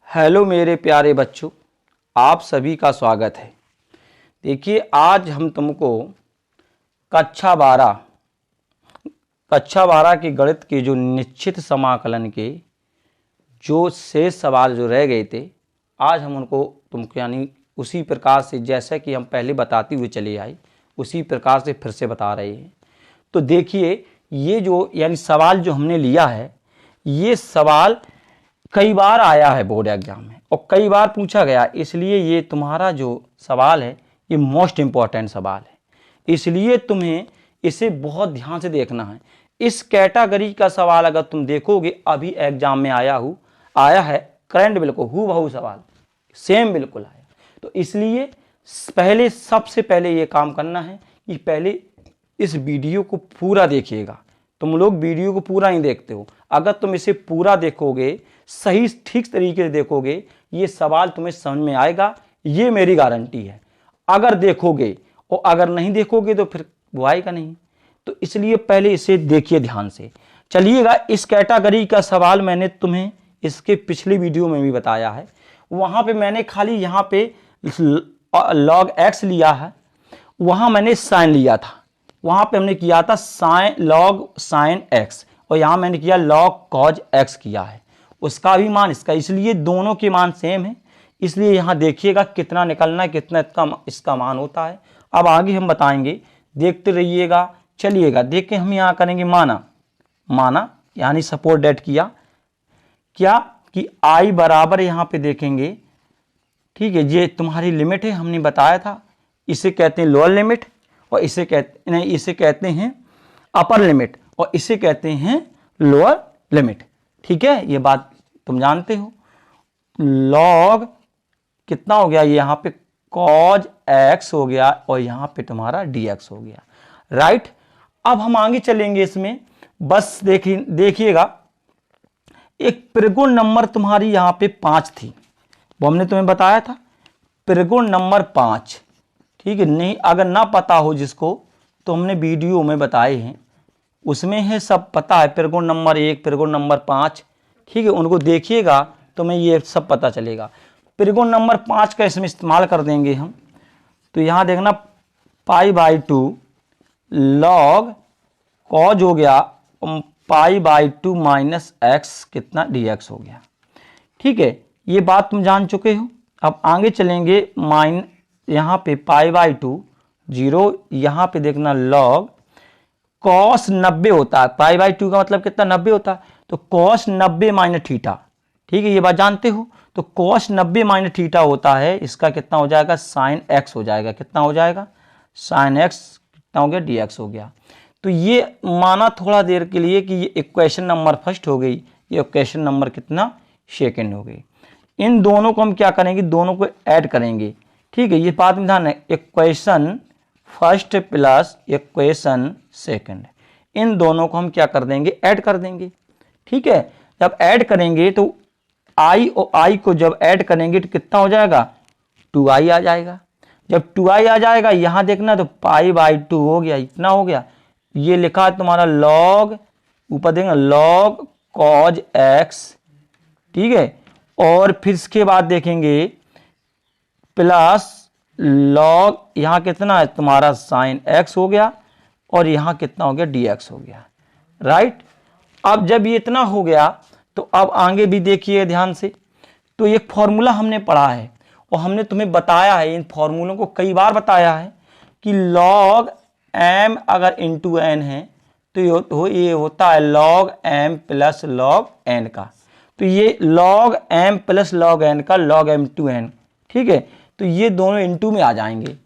Hello मेरे प्यारे बच्चों, आप सभी का स्वागत है। देखिए, आज हम तुमको कक्षा 12 के गणित के जो निश्चित समाकलन के जो शेष सवाल जो रह गए थे, आज हम उनको तुमको यानी उसी प्रकार से जैसा कि हम पहले बताते हुए चले आए उसी प्रकार से फिर से बता रहे हैं। तो देखिए, ये जो यानी सवाल जो हमने लिया है, ये सवाल कई बार आया है बोर्ड एग्जाम में और कई बार पूछा गया, इसलिए ये तुम्हारा जो सवाल है ये मोस्ट इम्पॉर्टेंट सवाल है। इसलिए तुम्हें इसे बहुत ध्यान से देखना है। इस कैटेगरी का सवाल अगर तुम देखोगे, अभी एग्जाम में आया है करंट बिल्कुल हूबहू सवाल सेम बिल्कुल आया। तो इसलिए सबसे पहले ये काम करना है कि पहले इस वीडियो को पूरा देखिएगा। तुम लोग वीडियो को पूरा नहीं देखते हो, अगर तुम इसे पूरा देखोगे, सही ठीक तरीके से देखोगे, ये सवाल तुम्हें समझ में आएगा, ये मेरी गारंटी है। अगर देखोगे और अगर नहीं देखोगे तो फिर वो आएगा नहीं। तो इसलिए पहले इसे देखिए ध्यान से। चलिएगा, इस कैटेगरी का सवाल मैंने तुम्हें इसके पिछले वीडियो में भी बताया है। वहां पे मैंने खाली यहाँ पे log x लिया है, वहां मैंने साइन लिया था, वहां पे हमने किया था log sin x, और यहां मैंने किया log cos x किया है, उसका भी मान इसका, इसलिए दोनों के मान सेम है। इसलिए यहां देखिएगा कितना निकलना है, कितना इसका मान होता है। अब आगे हम बताएंगे, देखते रहिएगा। चलिएगा देख के हम यहां करेंगे माना यानी सपोर्ट डेट किया क्या कि i बराबर यहां पे देखेंगे, ठीक है, ये तुम्हारी लिमिट है, हमने बताया था। इसे कहते हैं लोअर लिमिट और इसे कहते हैं अपर लिमिट और इसे कहते हैं लोअर लिमिट। ठीक है, ये बात तुम जानते हो। लॉग कितना हो गया, ये यहां पे cos x हो गया और यहां पे तुम्हारा dx हो गया, राइट। अब हम आगे चलेंगे इसमें, बस देखिएगा, एक त्रिगुण नंबर तुम्हारी यहां पे 5 थी, वो हमने तुम्हें बताया था, त्रिगुण नंबर 5। ठीक है, नहीं अगर ना पता हो जिसको, तो हमने वीडियो में बताए हैं, उसमें है सब पता है, त्रिगुण नंबर 1, त्रिगुण नंबर 5। ठीक है, उनको देखिएगा तो मैं ये सब पता चलेगा। त्रिगुण नंबर 5 का इसमें इस्तेमाल कर देंगे हम। तो यहाँ देखना π/2 log cos हो गया π/2 माइनस x कितना dx हो गया। ठीक है, ये बात तुम जान चुके हो। अब आगे चलेंगे, यहाँ पे π/2 0, यहाँ पे देखना log cos 90 होता है, π/2 का मतलब कितना 90 होता है, तो cos 90 माइनस थीटा। ठीक है, ये बात जानते हो। तो cos 90 माइनस थीटा होता है, इसका कितना हो जाएगा sin x हो जाएगा, कितना हो जाएगा sin x कितना हो गया dx हो गया। तो ये माना थोड़ा देर के लिए कि ये इक्वेशन नंबर फर्स्ट हो गई, ये इक्वेशन नंबर कितना सेकेंड हो गई। इन दोनों को हम क्या करेंगे, दोनों को ऐड करेंगे। ठीक है, ये बात में ध्यान है, equation first plus equation second, इन दोनों को हम क्या कर देंगे, ऐड कर देंगे। ठीक है, जब ऐड करेंगे तो i और i को जब ऐड करेंगे तो कितना हो जाएगा 2i आ जाएगा। जब 2i आ जाएगा, यहां देखना तो π/2 हो गया, इतना हो गया। ये लिखा है तुम्हारा log, ऊपर देखेंगे log cos x। ठीक है, और फिर इसके बाद देखेंगे प्लस log, यहां कितना है तुम्हारा sin x हो गया और यहां कितना हो गया dx हो गया, राइट। अब जब ये इतना हो गया तो अब आगे भी देखिए ध्यान से। तो एक फॉर्मूला हमने पढ़ा है और हमने तुम्हें बताया है, इन फॉर्मूलों को कई बार बताया है कि log m अगर इंटू n है तो ये होता है log m plus log n का। तो ये log m plus log n का log m टू n। ठीक है, तो ये दोनों इंटू में आ जाएंगे।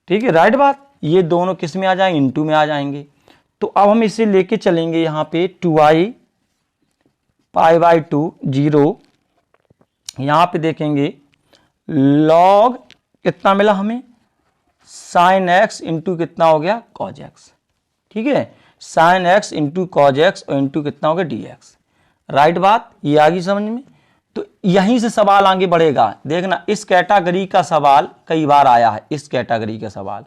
ठीक है, राइट बात, ये दोनों किस में आ जाएंगे, इंटू में आ जाएंगे। तो अब हम इसे लेके चलेंगे यहाँ पे 2i π/2 0, यहाँ पे देखेंगे log कितना मिला हमें sin x इंटू कितना हो गया cos x। ठीक है, sin x into cos x और इंटू कितना हो गया dx, राइट बात, ये आ गई समझ में। तो यहीं से सवाल आगे बढ़ेगा। देखना, इस कैटेगरी का सवाल कई बार आया है, इस कैटेगरी का सवाल।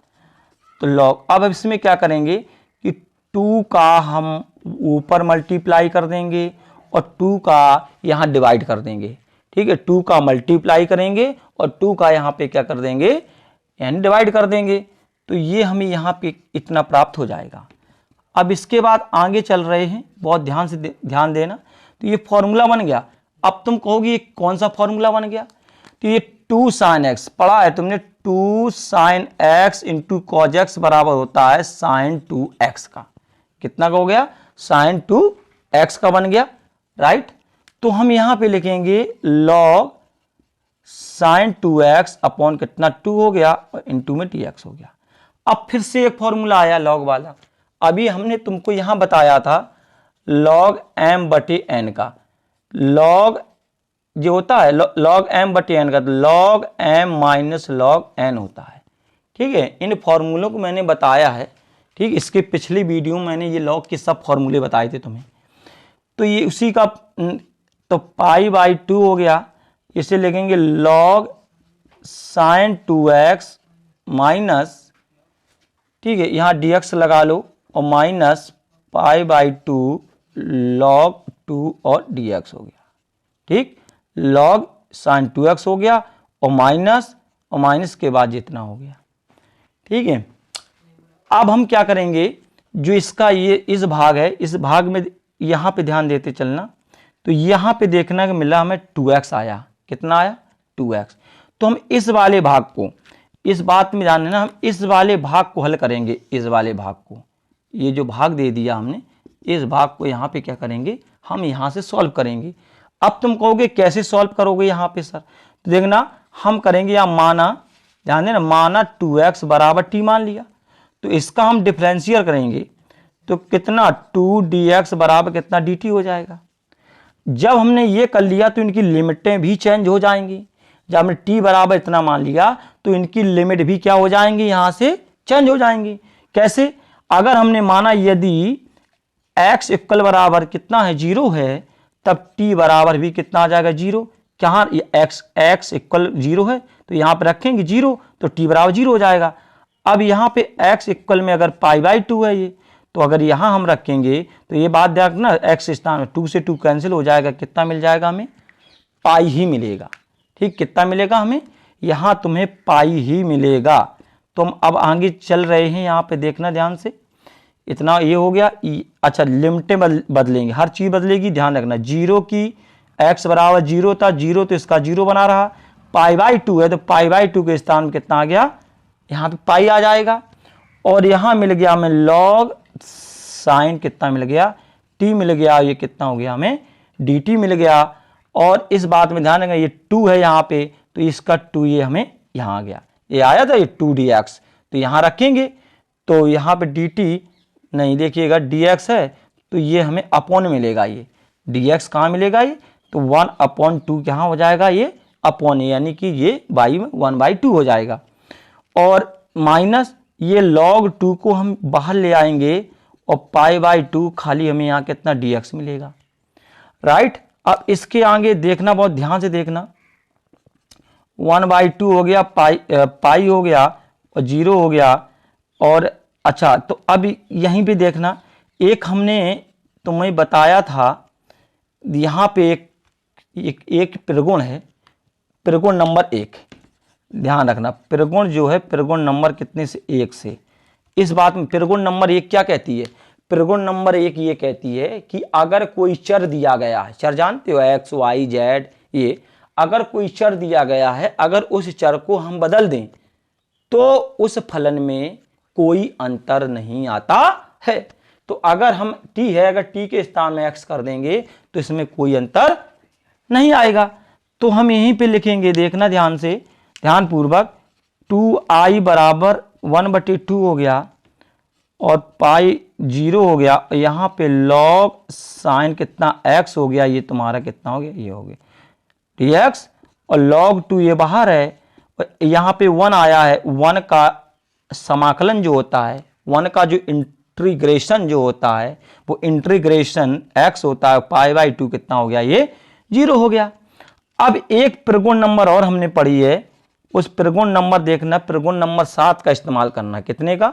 तो log, अब इसमें क्या करेंगे कि 2 का हम ऊपर मल्टीप्लाई कर देंगे और 2 का यहाँ डिवाइड कर देंगे। ठीक है, 2 का मल्टीप्लाई करेंगे और 2 का यहाँ पे क्या कर देंगे, यानी डिवाइड कर देंगे, तो ये हमें यहाँ पे इतना प्राप्त हो जाएगा। अब इसके बाद आगे चल रहे हैं, बहुत ध्यान से ध्यान देना। तो ये फॉर्मूला बन गया। अब तुम कहोगे ये कौन सा फॉर्मूला बन गया, तो ये 2 sin x पढ़ा है तुमने, 2 sin x into cos x बराबर होता है sin 2x का। कितना का हो गया, sin 2x का बन गया, राइट। तो हम यहां पे लिखेंगे log sin 2x अपॉन कितना 2 हो गया और इंटू में dx हो गया। अब फिर से एक फॉर्मूला आया log वाला। अभी हमने तुमको यहां बताया था log m बटे n का, log जो होता है log m बटे n का, तो log m minus log n होता है। ठीक है, इन फॉर्मूलों को मैंने बताया है, ठीक। इसके पिछली वीडियो में मैंने ये log के सब फॉर्मूले बताए थे तुम्हें। तो ये उसी का, तो पाई बाई 2 हो गया, इसे लिखेंगे log sin 2x माइनस, ठीक है, यहाँ dx लगा लो और माइनस पाई बाई 2 log 2 और dx हो गया, ठीक। log sin 2x हो गया और माइनस के बाद जितना हो गया, ठीक है। अब हम क्या करेंगे, जो इसका ये इस भाग है, इस भाग में यहाँ पे ध्यान देते चलना। तो यहाँ पे देखना कि मिला हमें 2x आया, कितना आया 2x। तो हम इस वाले भाग को, इस बात में ध्यान देना, हम इस वाले भाग को हल करेंगे, इस वाले भाग को, ये जो भाग दे दिया हमने, इस भाग को यहाँ पे क्या करेंगे, हम यहाँ से सॉल्व करेंगे। अब तुम कहोगे कैसे सॉल्व करोगे यहाँ पे सर, तो देखना हम करेंगे, यहाँ माना, ध्यान देना, माना 2x बराबर t मान लिया, तो इसका हम डिफरेंशियल करेंगे, तो कितना 2dx बराबर कितना dt हो जाएगा। जब हमने ये कर लिया तो इनकी लिमिटें भी चेंज हो जाएंगी। जब हमने t बराबर इतना मान लिया तो इनकी लिमिट भी क्या हो जाएंगी, यहाँ से चेंज हो जाएंगी। कैसे, अगर हमने माना यदि x इक्वल बराबर कितना है 0 है, तब t बराबर भी कितना आ जाएगा 0। कहाँ x इक्वल 0 है तो यहाँ पे रखेंगे 0, तो t बराबर 0 हो जाएगा। अब यहाँ पे x इक्वल में अगर पाई बाई 2 है ये, तो अगर यहाँ हम रखेंगे तो ये बात देखना, x स्थान में 2 से 2 कैंसिल हो जाएगा, कितना मिल जाएगा हमें, पाई ही मिलेगा, ठीक। कितना मिलेगा हमें, यहाँ तुम्हें पाई ही मिलेगा। तो हम अब आगे चल रहे हैं, यहाँ पे देखना ध्यान से, इतना ये हो गया। अच्छा, लिमिटें बदलेंगे, हर चीज बदलेगी, ध्यान रखना। 0 की x बराबर 0 था, 0 तो इसका 0 बना रहा, पाई बाई 2 है तो पाई बाई 2 के स्थान में कितना आ गया, यहाँ पे पाई आ जाएगा। और यहाँ मिल गया हमें log साइन कितना मिल गया, t मिल गया, ये कितना हो गया हमें dt मिल गया। और इस बात में ध्यान रखना, ये 2 है यहाँ पे, तो इसका 2 ये हमें यहाँ आ गया, ये आया था ये 2dx, तो यहाँ रखेंगे, तो यहाँ पे dt नहीं, देखिएगा dx है तो ये हमें अपॉन मिलेगा, ये dx कहाँ मिलेगा, ये तो 1/2 कहाँ हो जाएगा, ये अपॉन, यानी कि ये बाई में 1/2 हो जाएगा। और माइनस ये log 2 को हम बाहर ले आएंगे और पाई बाई 2 खाली हमें यहाँ कितना dx मिलेगा, राइट। अब इसके आगे देखना, बहुत ध्यान से देखना, 1/2 हो गया, पाई हो गया और 0 हो गया। और अच्छा, तो अब यहीं पे देखना, एक हमने तुम्हें बताया था, यहाँ पे एक त्रिगुण है, त्रिगुण नंबर 1, ध्यान रखना, त्रिगुण जो है, त्रिगुण नंबर कितने से 1 से। इस बात में त्रिगुण नंबर 1 क्या कहती है, त्रिगुण नंबर 1 ये कहती है कि अगर कोई चर दिया गया है, चर जानते हो x y z, ये अगर कोई चर दिया गया है, अगर उस चर को हम बदल दें तो उस फलन में कोई अंतर नहीं आता है। तो अगर हम t है, अगर t के स्थान में x कर देंगे तो इसमें कोई अंतर नहीं आएगा। तो हम यहीं पे लिखेंगे, देखना ध्यान से, ध्यान पूर्वक, 2i बराबर 1/2 हो गया और पाई 0 हो गया, यहाँ पे log साइन कितना x हो गया, ये तुम्हारा कितना हो गया, ये हो गया dx, और log 2 ये बाहर है, और यहाँ पे 1 आया है, 1 का समाकलन जो होता है, 1 का जो इंटीग्रेशन जो होता है वो इंटीग्रेशन x होता है, पाई बाई 2 कितना हो गया, ये 0 हो गया। अब एक त्रिगुण नंबर और हमने पढ़ी है, उस त्रिगुण नंबर देखना, त्रिगुण नंबर 7 का इस्तेमाल करना, कितने का,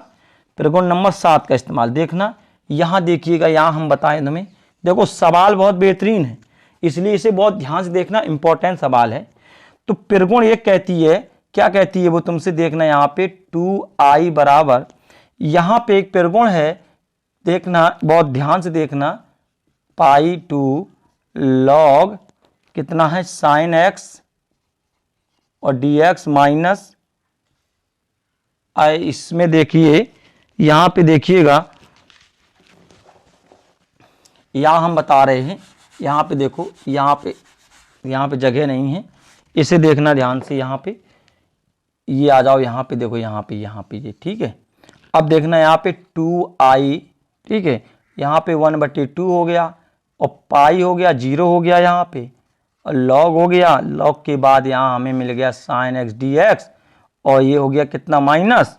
त्रिगुण नंबर 7 का इस्तेमाल। देखना यहाँ देखिएगा, यहाँ हम बताएं तुम्हें, देखो सवाल बहुत बेहतरीन है, इसलिए इसे बहुत ध्यान से देखना, इंपॉर्टेंट सवाल है। तो पिरगुण एक कहती है, क्या कहती है वो तुमसे देखना, यहाँ पे 2i बराबर, यहाँ पे एक पिरगुण है, देखना बहुत ध्यान से देखना, पाई टू लॉग कितना है साइन एक्स और dx माइनस आई। इसमें देखिए यहाँ पे देखिएगा, यहाँ हम बता रहे हैं, यहाँ पे देखो, यहाँ पे जगह नहीं है, इसे देखना ध्यान से। यहाँ पे ये आ जाओ, यहाँ पे देखो, यहाँ पे ये ठीक है। अब देखना यहाँ पे 2i, ठीक है, यहाँ पे 1/2 हो गया और पाई हो गया 0 हो गया यहाँ पे, और लॉग हो गया, लॉग के बाद यहाँ हमें मिल गया साइन एक्स dx, और ये हो गया कितना माइनस,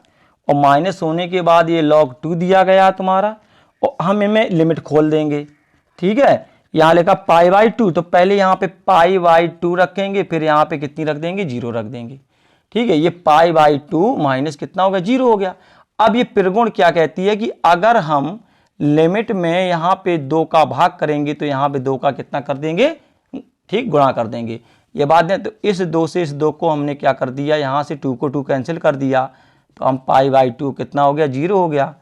और माइनस होने के बाद ये log 2 दिया गया तुम्हारा, और हम इनमें लिमिट खोल देंगे, ठीक है। यहाँ लिखा π/2, तो पहले यहाँ पे π/2 रखेंगे, फिर यहाँ पे कितनी रख देंगे, 0 रख देंगे, ठीक है। ये π/2 माइनस कितना हो गया, 0 हो गया। अब ये पिरगुण क्या कहती है कि अगर हम लिमिट में यहाँ पे 2 का भाग करेंगे तो यहाँ पे 2 का कितना कर देंगे, ठीक, गुणा कर देंगे। ये बात है, तो इस 2 से इस 2 को हमने क्या कर दिया, यहाँ से 2 को 2 कैंसिल कर दिया, तो हम π/2 कितना हो गया, 0 हो गया,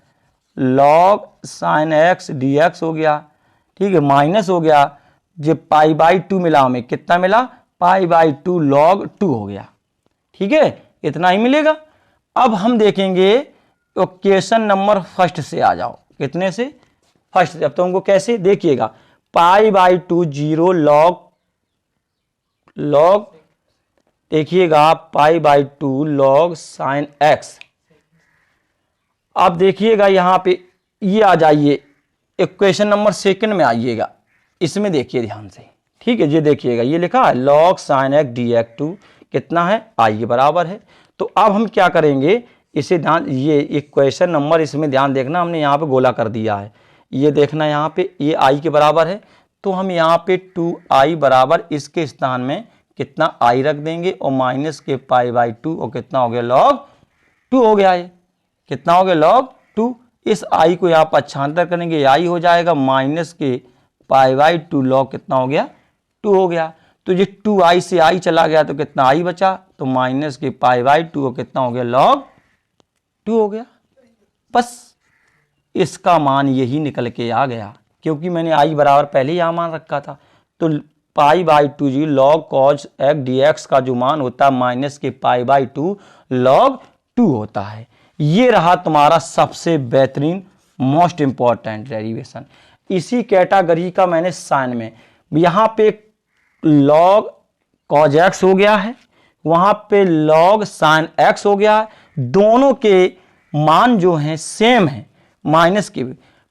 log साइन एक्स dx हो गया, ठीक है, माइनस हो गया, जो π/2 मिला हमें, कितना मिला, π/2 log 2 हो गया, ठीक है, इतना ही मिलेगा। अब हम देखेंगे तो क्वेश्चन नंबर फर्स्ट से आ जाओ, कितने से, फर्स्ट से। अब तुमको कैसे देखिएगा, π/2 0 log देखिएगा π/2 log साइन एक्स। अब देखिएगा यहाँ पे ये आ जाइए, इक्वेशन नंबर सेकंड में आइएगा, इसमें देखिए ध्यान से, ठीक है। ये देखिएगा, ये लिखा है log साइन एक्स dx2 कितना है, i बराबर है। तो अब हम क्या करेंगे, इसे ध्यान, ये इक्वेशन नंबर इसमें ध्यान देखना, हमने यहाँ पे गोला कर दिया है, ये देखना यहाँ पे ये i के बराबर है, तो हम यहाँ पे 2i बराबर इसके स्थान में कितना i रख देंगे, और माइनस के π/2, और कितना हो गया log 2 हो गया, ये कितना हो गया log 2। इस i को यहाँ पर अच्छांतर करेंगे, ये i हो जाएगा, माइनस के π/2 log कितना हो गया, 2 हो गया। तो ये 2i से i चला गया तो कितना i बचा, तो माइनस के π/2 और कितना हो गया log 2 हो गया। बस इसका मान यही निकल के आ गया, क्योंकि मैंने i बराबर पहले ही यहाँ मान रखा था। तो π/2 जी log cos x dx का जो मान होता है माइनस के π/2 log 2 होता है। ये रहा तुम्हारा सबसे बेहतरीन मोस्ट इंपॉर्टेंट डेरिवेशन। इसी कैटेगरी का मैंने साइन में यहाँ पे log cos x हो गया है, वहां पे log sin x हो गया है, दोनों के मान जो हैं सेम है माइनस के।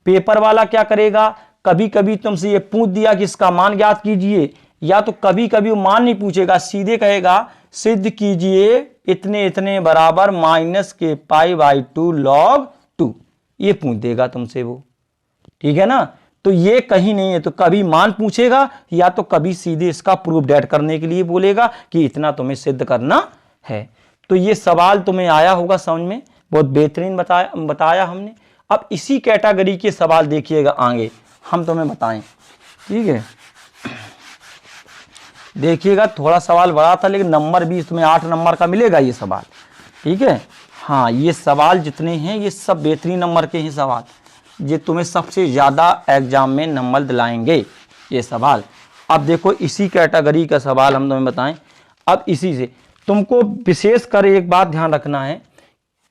पेपर वाला क्या करेगा, कभी कभी तुमसे ये पूछ दिया कि इसका मान ज्ञात कीजिए, या तो कभी कभी वो मान नहीं पूछेगा, सीधे कहेगा सिद्ध कीजिए इतने इतने बराबर माइनस के π/2 log 2, ये पूछ देगा तुमसे वो, ठीक है ना। तो ये कहीं नहीं है, तो कभी मान पूछेगा या तो कभी सीधे इसका प्रूफ डेट करने के लिए बोलेगा कि इतना तुम्हें सिद्ध करना है। तो ये सवाल तुम्हें आया होगा समझ में, बहुत बेहतरीन बताया हमने। अब इसी कैटेगरी के सवाल देखिएगा आगे हम तुम्हें बताएं, ठीक है। देखिएगा थोड़ा सवाल बड़ा था, लेकिन नंबर भी इसमें 8 नंबर का मिलेगा ये सवाल, ठीक है। हाँ, ये सवाल जितने हैं ये सब बेहतरीन नंबर के हैं सवाल, ये तुम्हें सबसे ज़्यादा एग्जाम में नंबर दिलाएंगे ये सवाल। अब देखो इसी कैटेगरी का सवाल हम तुम्हें बताएं। अब इसी से तुमको विशेष कर एक बात ध्यान रखना है,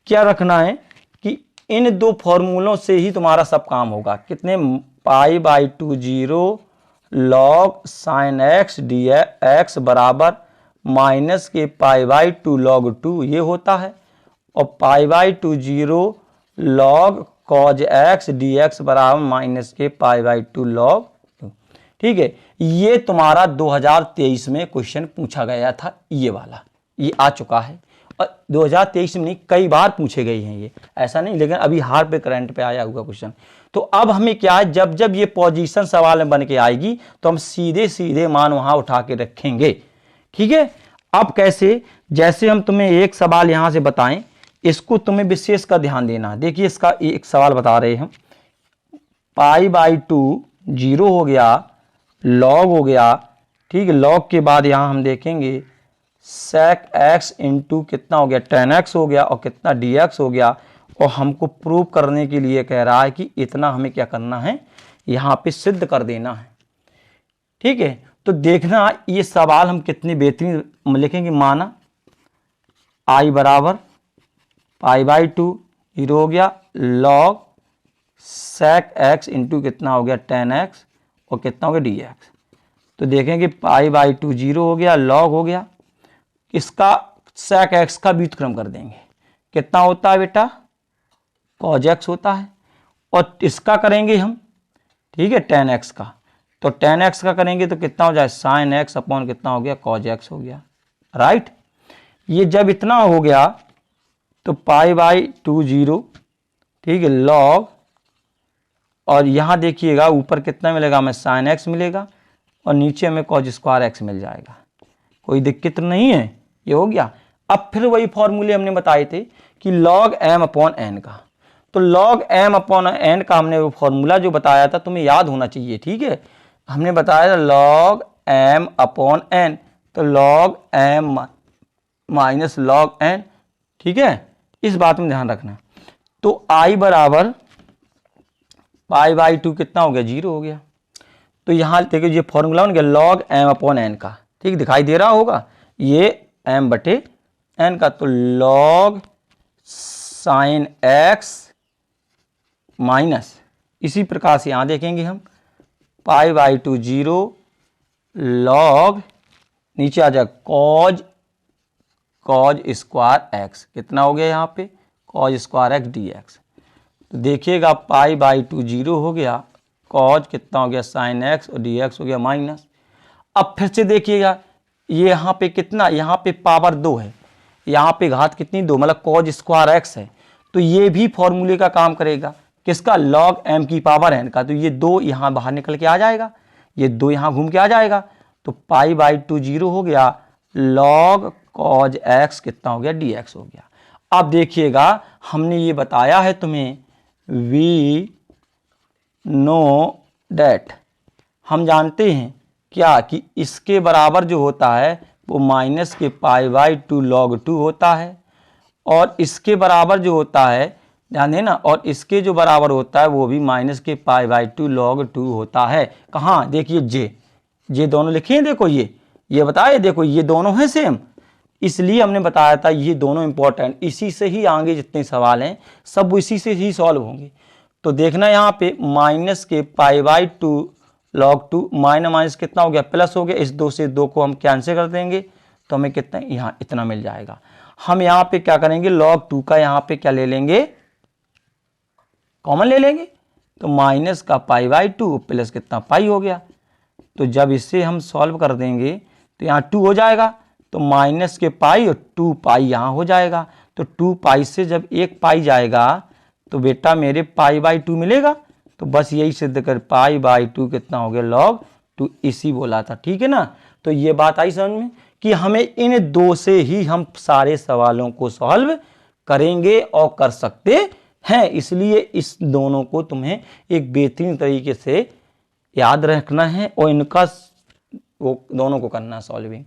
क्या रखना है कि इन 2 फॉर्मूलों से ही तुम्हारा सब काम होगा। कितने, π/2 0 log sin x dx बराबर माइनस के π/2 log 2 ये होता है, और π/2 0 log cos x dx बराबर माइनस के π/2 log 2, ठीक है। ये तुम्हारा 2023 में क्वेश्चन पूछा गया था, ये वाला ये आ चुका है, और 2023 में नहीं कई बार पूछे गए हैं ये, ऐसा नहीं, लेकिन अभी हार पे करंट पे आया हुआ क्वेश्चन। तो अब हमें क्या है, जब जब ये पोजीशन सवाल में बन के आएगी तो हम सीधे सीधे मान वहां उठा के रखेंगे, ठीक है। अब कैसे, जैसे हम तुम्हें एक सवाल यहां से बताएं, इसको तुम्हें विशेष का ध्यान देना। देखिए इसका एक सवाल बता रहे हैं, π/2 0 हो गया, log हो गया ठीक है। लॉग के बाद यहाँ हम देखेंगे sec x इंटू कितना हो गया 10x हो गया और कितना dx हो गया, और हमको प्रूव करने के लिए कह रहा है कि इतना हमें क्या करना है, यहाँ पे सिद्ध कर देना है। ठीक है, तो देखना ये सवाल हम कितनी बेहतरीन लिखेंगे। माना i बराबर π/2 0 हो गया, log sec x इंटू कितना हो गया 10x और कितना हो गया dx। तो देखेंगे π/2 0 हो गया, log हो गया, इसका sec x का व्युत्क्रम कर देंगे, कितना होता है बेटा cos x होता है, और इसका करेंगे हम, ठीक है 10x का, तो 10x का करेंगे तो कितना हो जाए sin x अपॉन कितना हो गया cos x हो गया, राइट। ये जब इतना हो गया तो π/2 0, ठीक है, log, और यहाँ देखिएगा ऊपर कितना मिलेगा हमें sin x मिलेगा और नीचे हमें cos स्क्वायर x मिल जाएगा, कोई दिक्कत नहीं है, ये हो गया। अब फिर वही फॉर्मूले हमने बताए थे कि log m अपॉन n का, तो log m अपॉन n का हमने वो फॉर्मूला जो बताया था तुम्हें याद होना चाहिए, ठीक है। हमने बताया था log m अपॉन n, तो log m minus log n, ठीक है, इस बात में ध्यान रखना। तो i बराबर π/2 कितना हो गया 0 हो गया, तो यहाँ देखिए ये फॉर्मूला बन गया log m अपॉन n का, ठीक दिखाई दे रहा होगा, ये m बटे n का, तो log sin x माइनस, इसी प्रकार से यहाँ देखेंगे हम π/2 0 log नीचे आ जाए cos स्क्वायर x, कितना हो गया यहाँ पे cos स्क्वायर x dx। तो देखिएगा π/2 0 हो गया, cos कितना हो गया sin x और dx हो गया माइनस। अब फिर से देखिएगा ये यहाँ पे कितना, यहाँ पे पावर 2 है, यहाँ पे घात कितनी 2, मतलब cos स्क्वायर x है, तो ये भी फॉर्मूले का काम करेगा, किसका log m की पावर n का, तो ये 2 यहाँ बाहर निकल के आ जाएगा, ये 2 यहाँ घूम के आ जाएगा, तो π/2 0 हो गया, log cos x कितना हो गया dx हो गया। अब देखिएगा हमने ये बताया है तुम्हें, वी नो डेट, हम जानते हैं क्या कि इसके बराबर जो होता है वो माइनस के π/2 log 2 होता है, और इसके बराबर जो होता है ध्यान देना, और इसके जो बराबर होता है वो भी माइनस के π/2 log 2 होता है। कहाँ देखिए जे दोनों लिखे हैं, देखो ये बताए, देखो ये दोनों हैं सेम, इसलिए हमने बताया था ये दोनों इंपॉर्टेंट, इसी से ही आगे जितने सवाल हैं सब इसी से ही सॉल्व होंगे। तो देखना यहाँ पे माइनस के π/2 log 2 माइनस कितना हो गया प्लस हो गया, इस 2 से 2 को हम कैंसिल कर देंगे तो हमें कितना यहाँ इतना मिल जाएगा। हम यहाँ पे क्या करेंगे log 2 का यहाँ पे क्या ले लेंगे, कॉमन ले लेंगे, तो माइनस का π/2 प्लस कितना पाई हो गया, तो जब इसे हम सॉल्व कर देंगे तो यहाँ 2 हो जाएगा, तो माइनस के पाई और 2 पाई यहाँ हो जाएगा, तो 2 पाई से जब 1 पाई जाएगा तो बेटा मेरे π/2 मिलेगा, तो बस यही सिद्ध कर π/2 कितना हो गया log 2, इसी बोला था, ठीक है ना। तो ये बात आई समझ में कि हमें इन 2 से ही हम सारे सवालों को सॉल्व करेंगे और कर सकते हैं, इसलिए इस दोनों को तुम्हें एक बेहतरीन तरीके से याद रखना है और इनका वो दोनों को करना सॉल्विंग।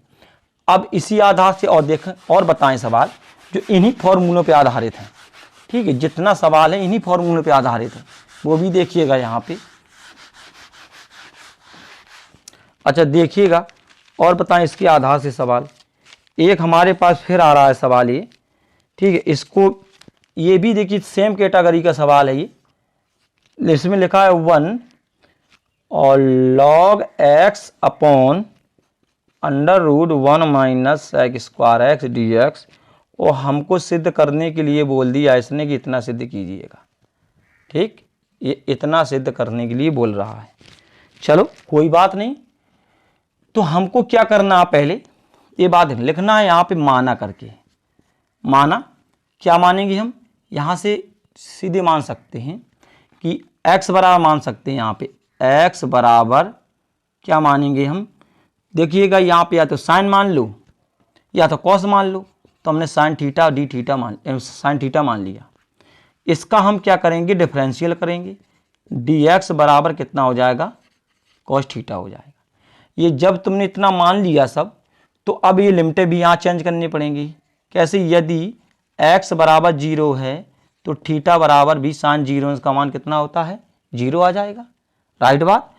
अब इसी आधार से और देखें और बताएं सवाल जो इन्हीं फॉर्मूलों पे आधारित हैं, ठीक है, जितना सवाल है इन्हीं फॉर्मूलों पे आधारित है, वो भी देखिएगा यहाँ पे। अच्छा देखिएगा और बताएं इसके आधार से सवाल। एक हमारे पास फिर आ रहा है सवाल ये, ठीक है, इसको ये भी देखिए सेम कैटेगरी का सवाल है ये, इसमें लिखा है 1 और log x upon √1 minus sec square x dx, और हमको सिद्ध करने के लिए बोल दिया इसने कि इतना सिद्ध कीजिएगा, ठीक, ये इतना सिद्ध करने के लिए बोल रहा है। चलो कोई बात नहीं, तो हमको क्या करना है, पहले ये बात लिखना है यहाँ पे माना करके। माना क्या मानेंगे हम, यहाँ से सीधे मान सकते हैं कि x बराबर मान सकते हैं, यहाँ पे x बराबर क्या मानेंगे हम, देखिएगा यहाँ पे या तो साइन मान लो या तो कॉस मान लो, तो हमने sine theta D theta sine theta मान लिया। इसका हम क्या करेंगे, डिफरेंशियल करेंगे, dx बराबर कितना हो जाएगा कॉस थीटा हो जाएगा। ये जब तुमने इतना मान लिया सब, तो अब ये लिमिटें भी यहाँ चेंज करनी पड़ेंगी। कैसे? यदि x बराबर 0 है तो थीटा बराबर भी साइन 0 का मान कितना होता है? 0 आ जाएगा। राइट बात।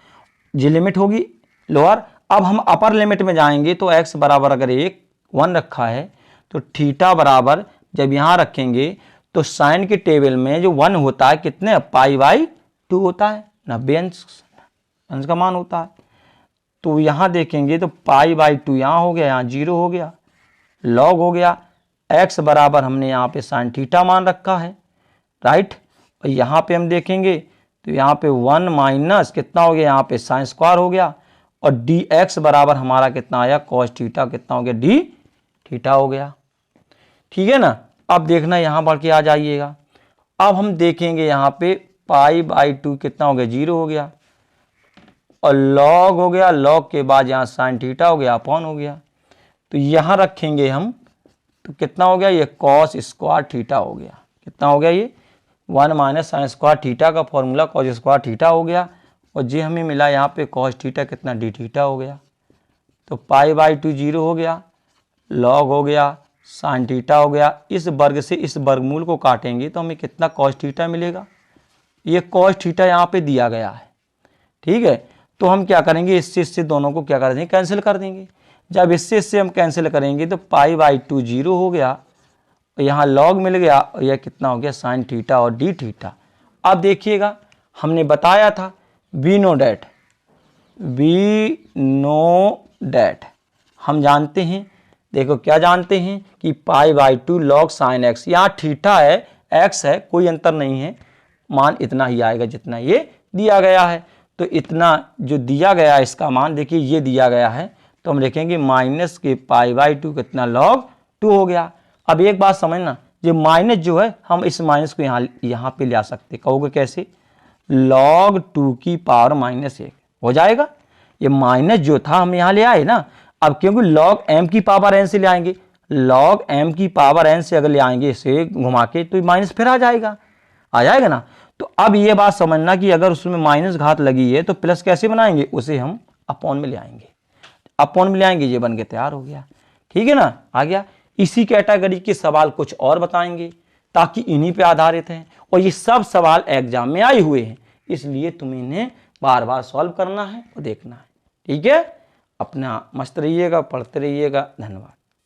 ये लिमिट होगी लोअर। अब हम अपर लिमिट में जाएंगे तो x बराबर अगर 1 रखा है तो थीटा बराबर जब यहाँ रखेंगे तो साइन के टेबल में जो 1 होता है कितने? π/2 होता है, 90 अंश का मान होता है। तो यहाँ देखेंगे तो π/2 यहाँ हो गया, यहाँ 0 हो गया, लॉग हो गया। x बराबर हमने यहाँ पे साइन थीटा मान रखा है। राइट। और यहाँ पे हम देखेंगे तो यहाँ पे 1 माइनस कितना हो गया? यहाँ पे साइन स्क्वायर हो गया। और dx बराबर हमारा कितना आया? कॉस थीटा कितना हो गया? d थीटा हो गया। ठीक है ना। अब देखना यहाँ बढ़ के आ जाइएगा। अब हम देखेंगे यहाँ पे π/2 कितना हो गया? 0 हो गया। और लॉग हो गया, लॉग के बाद यहाँ साइन थीटा हो गया, अपॉन हो गया। तो यहाँ रखेंगे हम तो कितना हो गया? ये कॉस स्क्वायर थीटा हो गया। कितना हो गया? ये 1 माइनस साइन स्क्वायर थीटा का फॉर्मूला कॉस स्क्वायर थीटा हो गया। और जे हमें मिला यहाँ पे कॉस थीटा कितना? d थीटा हो गया। तो π/2 0 हो गया, लॉग हो गया, साइन थीटा हो गया। इस वर्ग से इस वर्गमूल को काटेंगे तो हमें कितना कॉस थीटा मिलेगा? ये कॉस थीटा यहाँ पे दिया गया है। ठीक है। तो हम क्या करेंगे? इससे दोनों को क्या कर देंगे? कैंसिल कर देंगे। जब इससे हम कैंसिल करेंगे तो π/2 0 हो गया, और यहाँ लॉग मिल गया, और यह कितना हो गया? साइन थीटा और d थीटा। अब देखिएगा हमने बताया था वी नो डैट हम जानते हैं। देखो क्या जानते हैं कि π/2 लॉग साइन x, यहाँ थीटा है, x है, कोई अंतर नहीं है, मान इतना ही आएगा जितना ये दिया गया है। तो इतना जो दिया गया है इसका मान देखिए ये दिया गया है, तो हम लिखेंगे माइनस के π/2 कितना? लॉग 2 हो गया। अब एक बात समझना, ये माइनस जो है हम इस माइनस को यहाँ पे ले आ सकते। कहोगे कैसे? log 2 की पावर -1 हो जाएगा। ये माइनस जो था हम यहाँ ले आए ना, अब क्योंकि log m की पावर n से ले आएंगे, log m की पावर n से अगर ले आएंगे इसे घुमा के तो माइनस फिर आ जाएगा ना। तो अब ये बात समझना कि अगर उसमें माइनस घात लगी है तो प्लस कैसे बनाएंगे? उसे हम अपॉन में ले आएंगे, अपॉन में ले आएंगे, ये बन के तैयार हो गया। ठीक है ना, आ गया। इसी कैटेगरी के सवाल कुछ और बताएंगे ताकि इन्हीं पे आधारित हैं, और ये सब सवाल एग्जाम में आए हुए हैं, इसलिए तुम इन्हें बार बार सॉल्व करना है और देखना है। ठीक है। अपना मस्त रहिएगा, पढ़ते रहिएगा। धन्यवाद।